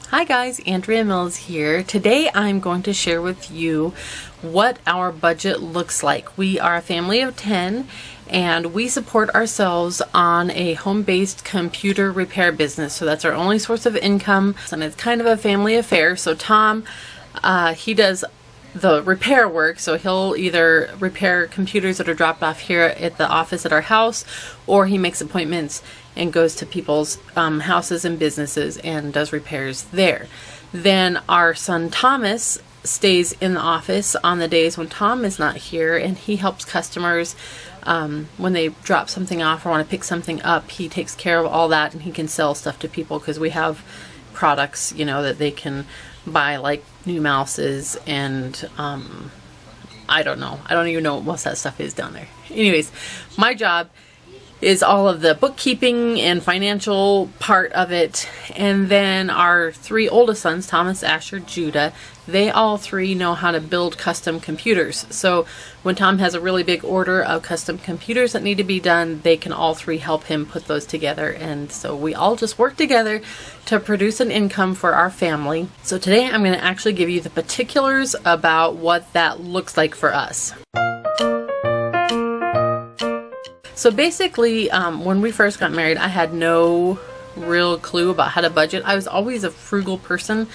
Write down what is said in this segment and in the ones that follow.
Hi guys, Andrea Mills here. Today I'm going to share with you what our budget looks like. We are a family of 10 and we support ourselves on a home-based computer repair business. So that's our only source of income, and it's kind of a family affair. So Tom, he does the repair work, so he'll either repair computers that are dropped off here at the office at our house, or he makes appointments and goes to people's houses and businesses and does repairs there. Then our son Thomas stays in the office on the days when Tom is not here, and he helps customers when they drop something off or want to pick something up. He takes care of all that, and he can sell stuff to people because we have products, you know, that they can buy, like new mouses and I don't know. I don't even know what most of that stuff is down there. Anyways, my job is all of the bookkeeping and financial part of it. And then our three oldest sons, Thomas, Asher, Judah, they all three know how to build custom computers. So when Tom has a really big order of custom computers that need to be done, they can all three help him put those together. And so we all just work together to produce an income for our family. So today I'm going to actually give you the particulars about what that looks like for us. So basically, when we first got married, I had no real clue about how to budget. I was always a frugal person,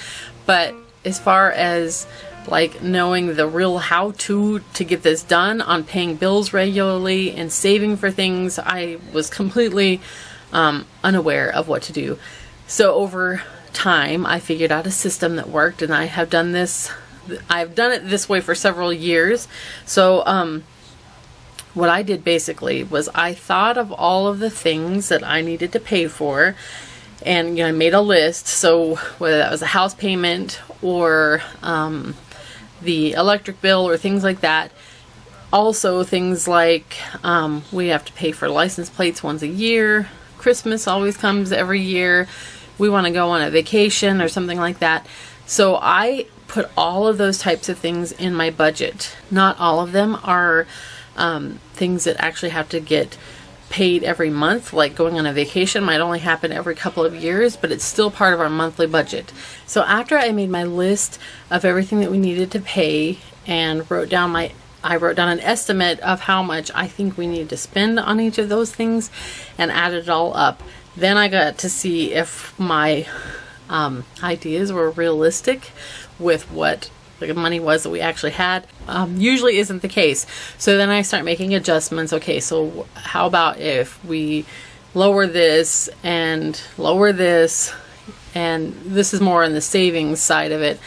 but as far as like knowing the real how-to get this done on paying bills regularly and saving for things, I was completely unaware of what to do. So over time, I figured out a system that worked, and I have done this. I've done it this way for several years. So what I did basically was I thought of all of the things that I needed to pay for, and I made a list. So whether that was a house payment or the electric bill or things like that. Also things like we have to pay for license plates once a year. Christmas always comes every year. We want to go on a vacation or something like that. So I put all of those types of things in my budget. Not all of them are things that actually have to get paid every month, like going on a vacation might only happen every couple of years, but it's still part of our monthly budget. So after I made my list of everything that we needed to pay and I wrote down an estimate of how much I think we need to spend on each of those things and added it all up. Then I got to see if my ideas were realistic with what the money was that we actually had. Usually isn't the case. So then I start making adjustments. Okay, so how about if we lower this and lower this, and this is more on the savings side of it,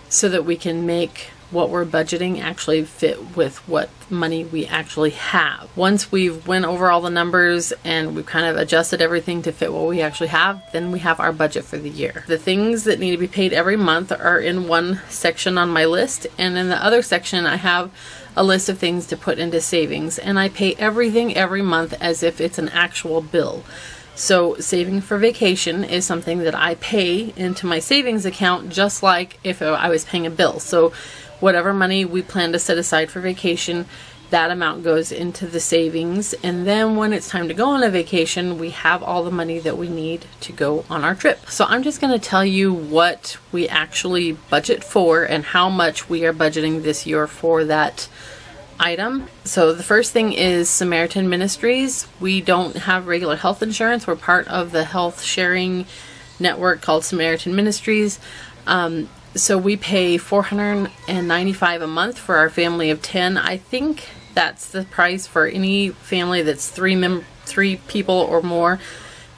so that we can make what we're budgeting actually fit with what money we actually have. Once we've went over all the numbers and we've kind of adjusted everything to fit what we actually have, then we have our budget for the year. The things that need to be paid every month are in one section on my list, and in the other section I have a list of things to put into savings, and I pay everything every month as if it's an actual bill. So saving for vacation is something that I pay into my savings account just like if I was paying a bill. So whatever money we plan to set aside for vacation, that amount goes into the savings. And then when it's time to go on a vacation, we have all the money that we need to go on our trip. So I'm just going to tell you what we actually budget for and how much we are budgeting this year for that item. So the first thing is Samaritan Ministries. We don't have regular health insurance. We're part of the health sharing network called Samaritan Ministries. So we pay $495 a month for our family of 10. I think that's the price for any family that's three people or more.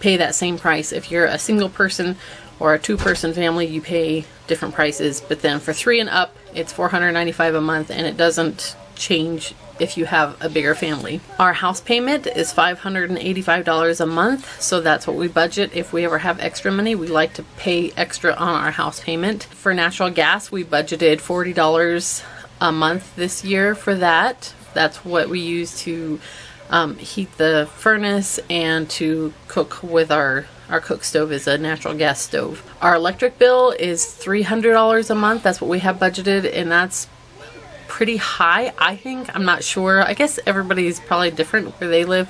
Pay that same price. If you're a single person or a two-person family, you pay different prices. But then for 3 and up, it's $495 a month, and it doesn't change if you have a bigger family. Our house payment is $585 a month, so that's what we budget. If we ever have extra money, we like to pay extra on our house payment. For natural gas, we budgeted $40 a month this year for that. That's what we use to heat the furnace and to cook with our cook stove is a natural gas stove. Our electric bill is $300 a month. That's what we have budgeted, and that's pretty high, I think. I'm not sure. I guess everybody's probably different where they live,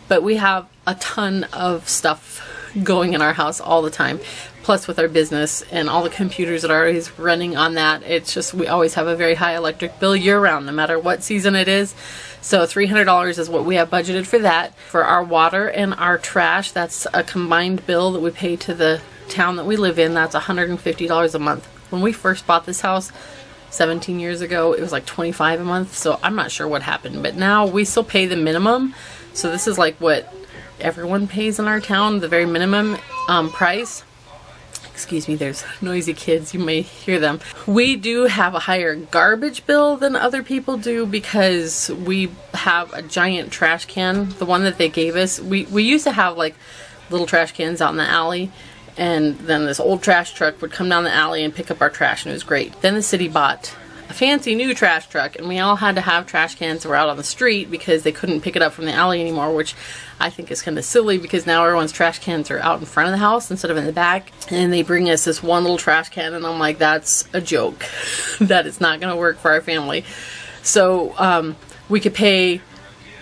but we have a ton of stuff going in our house all the time. plus with our business and all the computers that are always running on that, it's just, we always have a very high electric bill year round, no matter what season it is. So $300 is what we have budgeted for that. For our water and our trash, that's a combined bill that we pay to the town that we live in. That's $150 a month. When we first bought this house 17 years ago, it was like $25 a month, so I'm not sure what happened, but now we still pay the minimum. So this is like what everyone pays in our town, the very minimum price. Excuse me, there's noisy kids, you may hear them. We do have a higher garbage bill than other people do because we have a giant trash can. The one that they gave us, we used to have like little trash cans out in the alley, and then this old trash truck would come down the alley and pick up our trash, and it was great. Then the city bought a fancy new trash truck, and we all had to have trash cans that were out on the street because they couldn't pick it up from the alley anymore, which I think is kind of silly because now everyone's trash cans are out in front of the house instead of in the back. And they bring us this one little trash can, and I'm like, that's a joke. That is not going to work for our family. So we could pay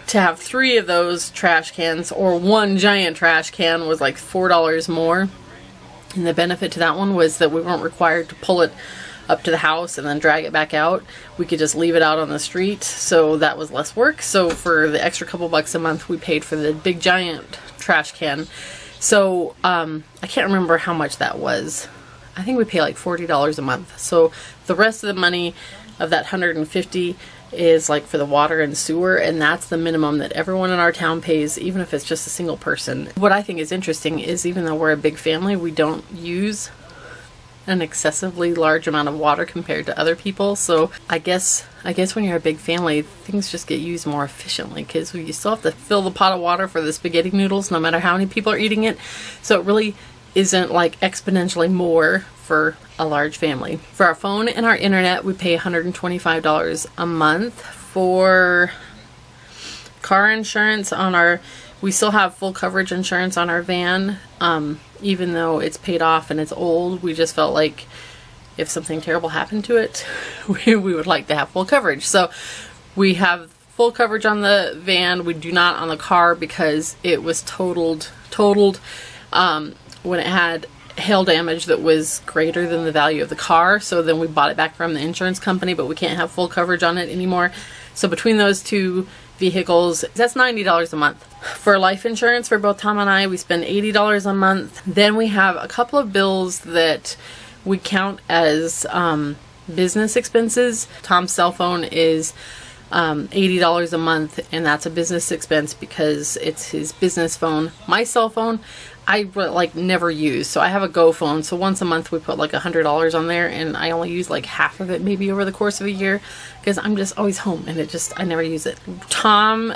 to have 3 of those trash cans, or one giant trash can was like $4 more. And the benefit to that one was that we weren't required to pull it up to the house and then drag it back out. We could just leave it out on the street, so that was less work. So for the extra couple bucks a month, we paid for the big giant trash can. So I can't remember how much that was. I think we pay like $40 a month. So the rest of the money of that $150 is like for the water and sewer, and that's the minimum that everyone in our town pays, even if it's just a single person. What I think is interesting is, even though we're a big family, we don't use an excessively large amount of water compared to other people. So I guess when you're a big family, things just get used more efficiently, because you still have to fill the pot of water for the spaghetti noodles no matter how many people are eating it. So it really isn't like exponentially more for a large family. For our phone and our internet, we pay $125 a month. For car insurance on our, we still have full coverage insurance on our van. Even though it's paid off and it's old, we just felt like if something terrible happened to it, we would like to have full coverage. So we have full coverage on the van. We do not on the car because it was totaled when it had hail damage that was greater than the value of the car. So then we bought it back from the insurance company, but we can't have full coverage on it anymore. So between those two vehicles, that's $90 a month. For life insurance for both Tom and I, we spend $80 a month. Then we have a couple of bills that we count as business expenses. Tom's cell phone is $80 a month, and that's a business expense because it's his business phone. My cell phone, I like never use, so I have a Go phone, so once a month we put like $100 on there, and I only use like half of it maybe over the course of a year because I'm just always home and I never use it. Tom,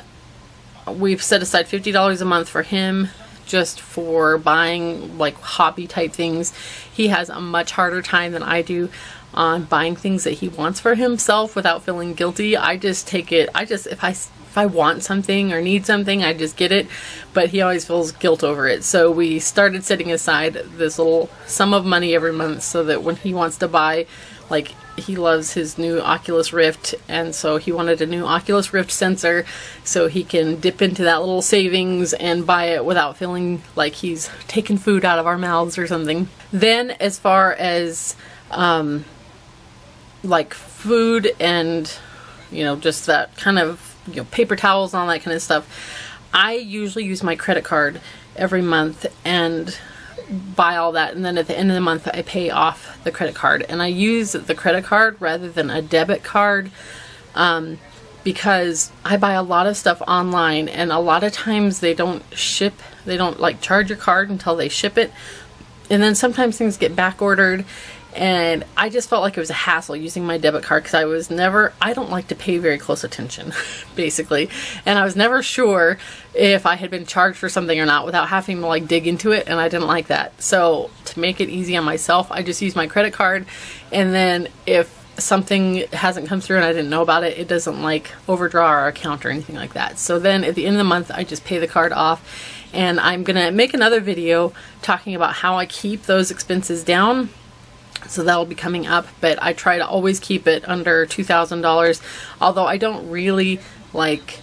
we've set aside $50 a month for him just for buying like hobby type things. He has a much harder time than I do on buying things that he wants for himself without feeling guilty. I just take it, if I want something or need something, I just get it, but he always feels guilt over it. So we started setting aside this little sum of money every month so that when he wants to buy, like he loves his new Oculus Rift, and so he wanted a new Oculus Rift sensor so he can dip into that little savings and buy it without feeling like he's taking food out of our mouths or something. Then as far as like food and, you know, just that kind of, you know, paper towels and all that kind of stuff, I usually use my credit card every month and buy all that, and then at the end of the month I pay off the credit card. And I use the credit card rather than a debit card because I buy a lot of stuff online, and a lot of times they don't like charge your card until they ship it, and then sometimes things get back ordered. And I just felt like it was a hassle using my debit card because I don't like to pay very close attention, basically. And I was never sure if I had been charged for something or not without having to like dig into it, and I didn't like that. So to make it easy on myself, I just use my credit card, and then if something hasn't come through and I didn't know about it, it doesn't like overdraw our account or anything like that. So then at the end of the month, I just pay the card off. And I'm gonna make another video talking about how I keep those expenses down. So that'll be coming up, but I try to always keep it under $2,000, although I don't really like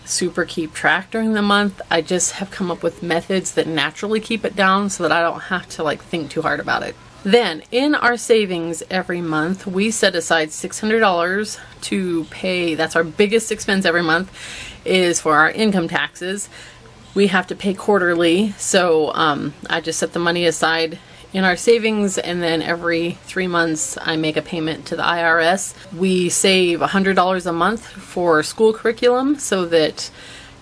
super keep track during the month. I just have come up with methods that naturally keep it down so that I don't have to like think too hard about it. Then in our savings every month, we set aside $600 to pay. That's our biggest expense every month, is for our income taxes. We have to pay quarterly, so I just set the money aside in our savings, and then every 3 months I make a payment to the IRS. We save $100 a month for school curriculum, so that,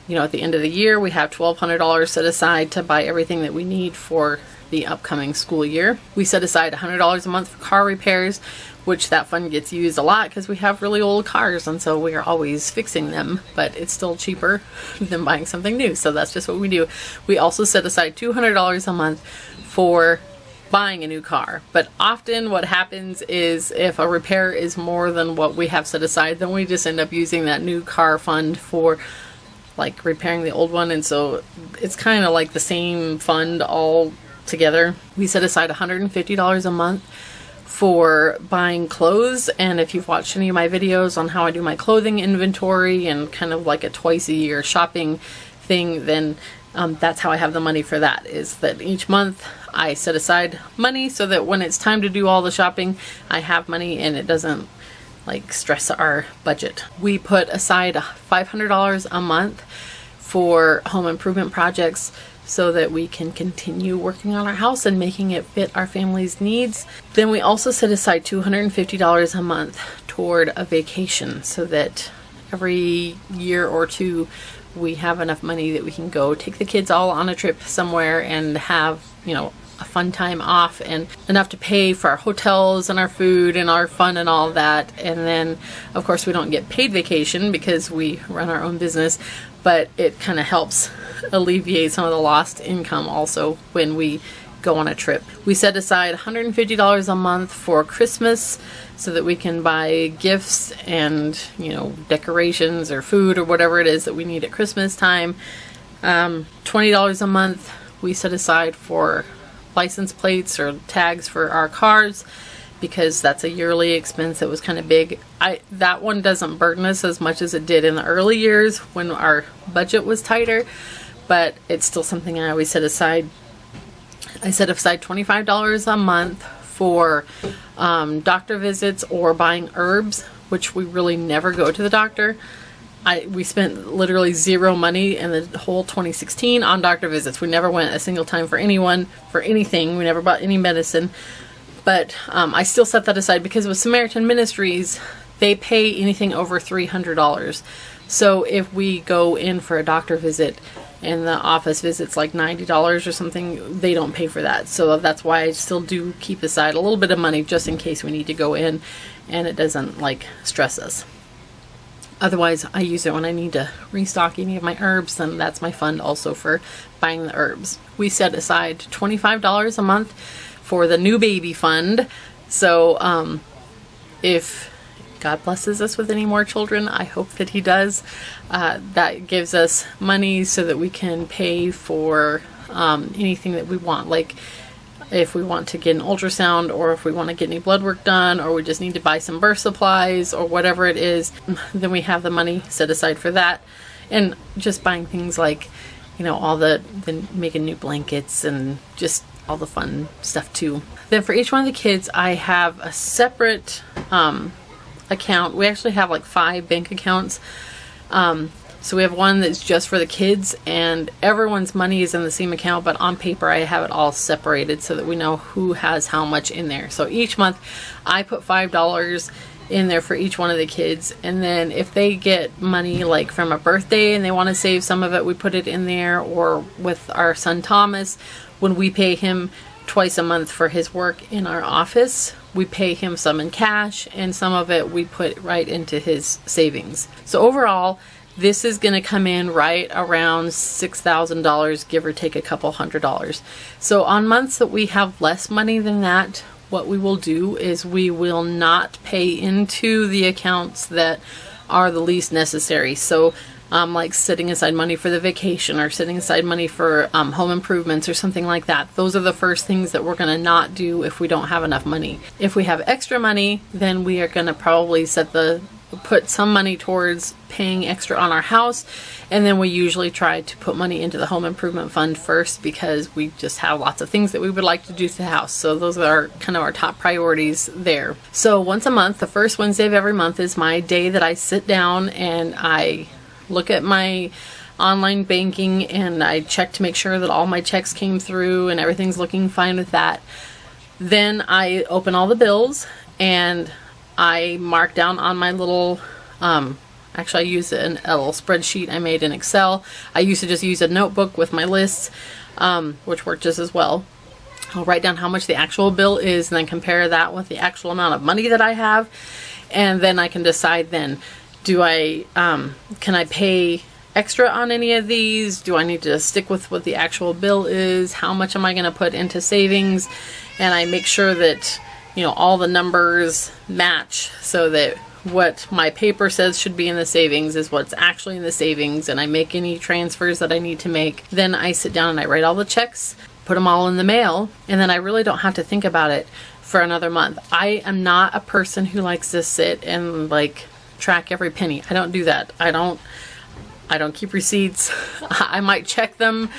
you know, at the end of the year we have $1,200 set aside to buy everything that we need for the upcoming school year. We set aside $100 a month for car repairs, which that fund gets used a lot because we have really old cars, and so we are always fixing them, but it's still cheaper than buying something new, so that's just what we do. We also set aside $200 a month for buying a new car, but often what happens is if a repair is more than what we have set aside, then we just end up using that new car fund for like repairing the old one, and so it's kind of like the same fund all together. We set aside $150 a month for buying clothes, and if you've watched any of my videos on how I do my clothing inventory and kind of like a twice a year shopping thing, then that's how I have the money for that, is that each month I set aside money so that when it's time to do all the shopping, I have money and it doesn't like stress our budget. We put aside $500 a month for home improvement projects so that we can continue working on our house and making it fit our family's needs. Then we also set aside $250 a month toward a vacation so that every year or two we have enough money that we can go take the kids all on a trip somewhere and have, you know, a fun time off, and enough to pay for our hotels and our food and our fun and all that. And then of course we don't get paid vacation because we run our own business, but it kind of helps alleviate some of the lost income also when we go on a trip. We set aside $150 a month for Christmas so that we can buy gifts and, you know, decorations or food or whatever it is that we need at Christmas time. $20 a month we set aside for license plates or tags for our cars, because that's a yearly expense that was kind of big. That one doesn't burden us as much as it did in the early years when our budget was tighter, but it's still something I always set aside. I set aside $25 a month for doctor visits or buying herbs, which we really never go to the doctor. We spent literally zero money in the whole 2016 on doctor visits. We never went a single time for anyone, for anything. We never bought any medicine. But I still set that aside because with Samaritan Ministries, they pay anything over $300. So if we go in for a doctor visit and the office visit's like $90 or something, they don't pay for that. So that's why I still do keep aside a little bit of money just in case we need to go in and it doesn't like stress us. Otherwise, I use it when I need to restock any of my herbs, and that's my fund also for buying the herbs. We set aside $25 a month for the new baby fund. So if God blesses us with any more children, I hope that he does, that gives us money so that we can pay for anything that we want. Like if we want to get an ultrasound, or if we want to get any blood work done, or we just need to buy some birth supplies or whatever it is, then we have the money set aside for that. And just buying things like, you know, all the making new blankets and just all the fun stuff too. Then for each one of the kids, I have a separate account. We actually have like 5 bank accounts. So we have one that's just for the kids, and everyone's money is in the same account, but on paper I have it all separated so that we know who has how much in there. So each month I put $5 in there for each one of the kids, and then if they get money like from a birthday and they want to save some of it, we put it in there. Or with our son Thomas, when we pay him twice a month for his work in our office, we pay him some in cash, and some of it we put right into his savings. So overall, this is going to come in right around $6,000, give or take a couple $100. So on months that we have less money than that, what we will do is we will not pay into the accounts that are the least necessary. So like setting aside money for the vacation, or setting aside money for home improvements or something like that. Those are the first things that we're going to not do if we don't have enough money. If we have extra money, then we are going to probably set the put some money towards paying extra on our house, and then we usually try to put money into the home improvement fund first, because we just have lots of things that we would like to do to the house. So those are kind of our top priorities there. So once a month, the first Wednesday of every month, is my day that I sit down and I look at my online banking and I check to make sure that all my checks came through and everything's looking fine with that. Then I open all the bills and I mark down on my little, actually I use a little spreadsheet I made in Excel. I used to just use a notebook with my lists, which worked just as well. I'll write down how much the actual bill is and then compare that with the actual amount of money that I have. And then I can decide then, can I pay extra on any of these? Do I need to stick with what the actual bill is? How much am I going to put into savings? And I make sure that, you know, all the numbers match, so that what my paper says should be in the savings is what's actually in the savings, and I make any transfers that I need to make. Then I sit down and I write all the checks, put them all in the mail, and then I really don't have to think about it for another month. I am not a person who likes to sit and like track every penny. I don't do that. I don't keep receipts. I might check them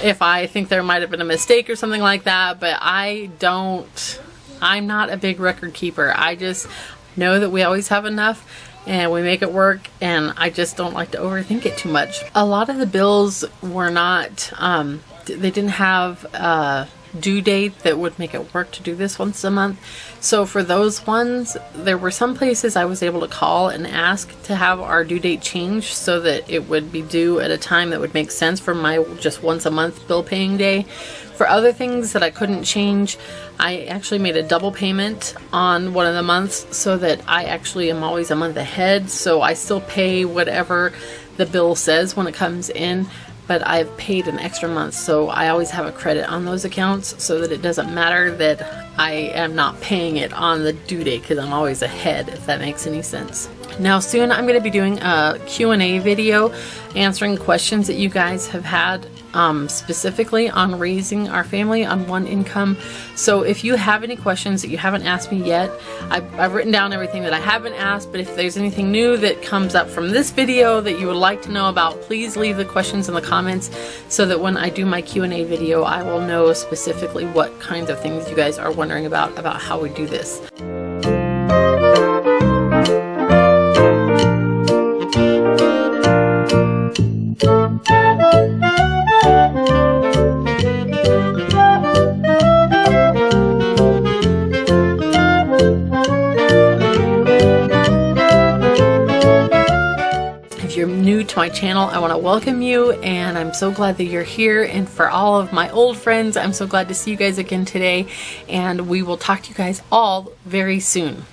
if I think there might have been a mistake or something like that, but I'm not a big record keeper. I just know that we always have enough and we make it work, and I just don't like to overthink it too much. A lot of the bills were not, they didn't have a due date that would make it work to do this once a month. So for those ones, there were some places I was able to call and ask to have our due date changed so that it would be due at a time that would make sense for my just once a month bill paying day. For other things that I couldn't change, I actually made a double payment on one of the months so that I actually am always a month ahead. So I still pay whatever the bill says when it comes in, but I've paid an extra month, so I always have a credit on those accounts so that it doesn't matter that I am not paying it on the due date, because I'm always ahead, if that makes any sense. Now soon I'm going to be doing a Q&A video answering questions that you guys have had specifically on raising our family on one income. So if you have any questions that you haven't asked me yet, I've written down everything that I haven't asked, but if there's anything new that comes up from this video that you would like to know about, please leave the questions in the comments so that when I do my Q&A video, I will know specifically what kinds of things you guys are wondering about how we do this. If you're new to my channel, I want to welcome you, and I'm so glad that you're here. And for all of my old friends, I'm so glad to see you guys again today, and we will talk to you guys all very soon.